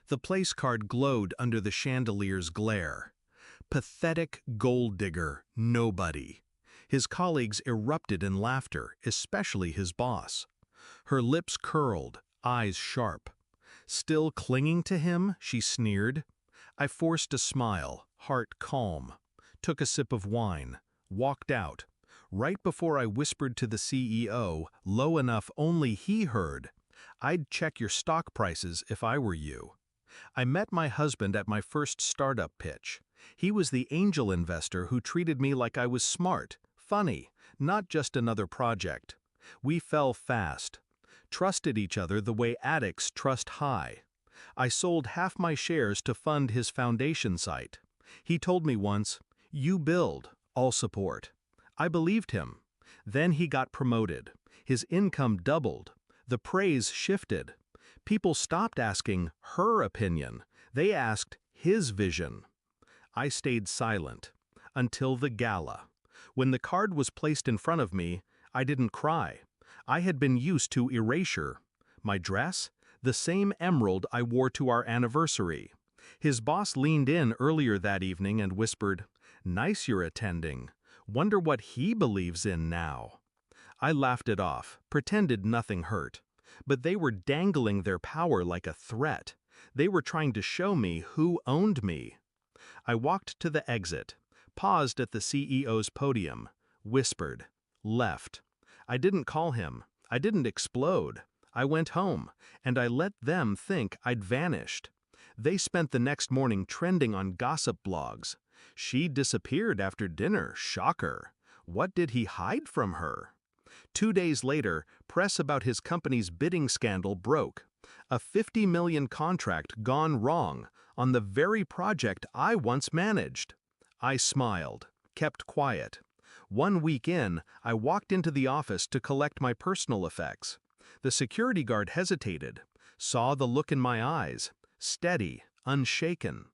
The place card glowed under the chandelier's glare. Pathetic gold digger, nobody. His colleagues erupted in laughter, especially his boss. Her lips curled, eyes sharp. Still clinging to him, she sneered. I forced a smile, heart calm. Took a sip of wine. Walked out. Right before I whispered to the CEO, low enough only he heard, "I'd check your stock prices if I were you." I met my husband at my first startup pitch. He was the angel investor who treated me like I was smart, funny, not just another project. We fell fast. Trusted each other the way addicts trust high. I sold half my shares to fund his foundation site. He told me once, "You build, I'll support." I believed him. Then he got promoted. His income doubled. The praise shifted. People stopped asking her opinion. They asked his vision. I stayed silent. Until the gala. When the card was placed in front of me, I didn't cry. I had been used to erasure. My dress? The same emerald I wore to our anniversary. His boss leaned in earlier that evening and whispered, "Nice you're attending. Wonder what he believes in now." I laughed it off, pretended nothing hurt. But they were dangling their power like a threat. They were trying to show me who owned me. I walked to the exit, paused at the CEO's podium, whispered, left. I didn't call him. I didn't explode. I went home, and I let them think I'd vanished. They spent the next morning trending on gossip blogs. She disappeared after dinner, shocker. What did he hide from her? 2 days later, press about his company's bidding scandal broke. A $50 million contract gone wrong on the very project I once managed. I smiled, kept quiet. 1 week in, I walked into the office to collect my personal effects. The security guard hesitated, saw the look in my eyes, steady, unshaken.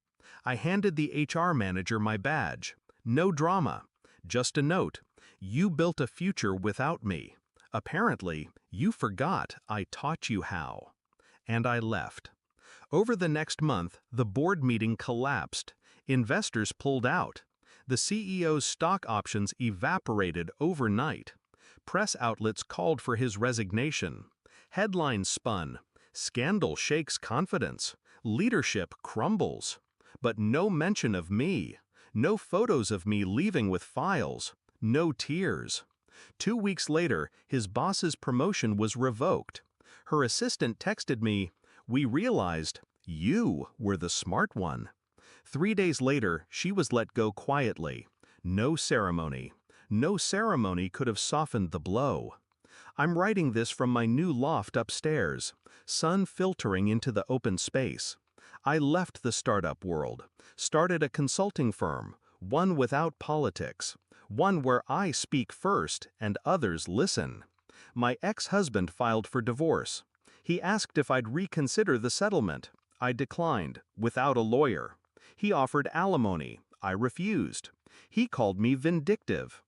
I handed the HR manager my badge. No drama, just a note. You built a future without me. Apparently, you forgot I taught you how. And I left. Over the next month, the board meeting collapsed. Investors pulled out. The CEO's stock options evaporated overnight. Press outlets called for his resignation. Headlines spun. Scandal shakes confidence. Leadership crumbles. But no mention of me. No photos of me leaving with files. No tears. 2 weeks later, his boss's promotion was revoked. Her assistant texted me, "We realized you were the smart one." 3 days later, she was let go quietly. No ceremony. No ceremony could have softened the blow. I'm writing this from my new loft upstairs, sun filtering into the open space. I left the startup world, started a consulting firm, one without politics, one where I speak first and others listen. My ex-husband filed for divorce. He asked if I'd reconsider the settlement. I declined, without a lawyer. He offered alimony. I refused. He called me vindictive.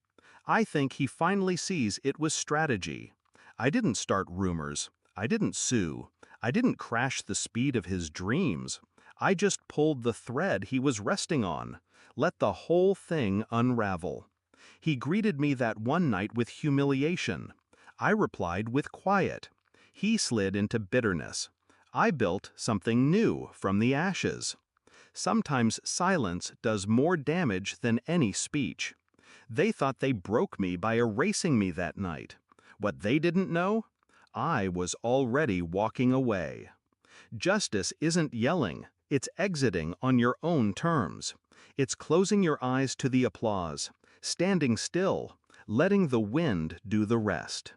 I think he finally sees it was strategy. I didn't start rumors. I didn't sue. I didn't crash the speed of his dreams. I just pulled the thread he was resting on, let the whole thing unravel. He greeted me that one night with humiliation. I replied with quiet. He slid into bitterness. I built something new from the ashes. Sometimes silence does more damage than any speech. They thought they broke me by erasing me that night. What they didn't know? I was already walking away. Justice isn't yelling, it's exiting on your own terms. It's closing your eyes to the applause, standing still, letting the wind do the rest.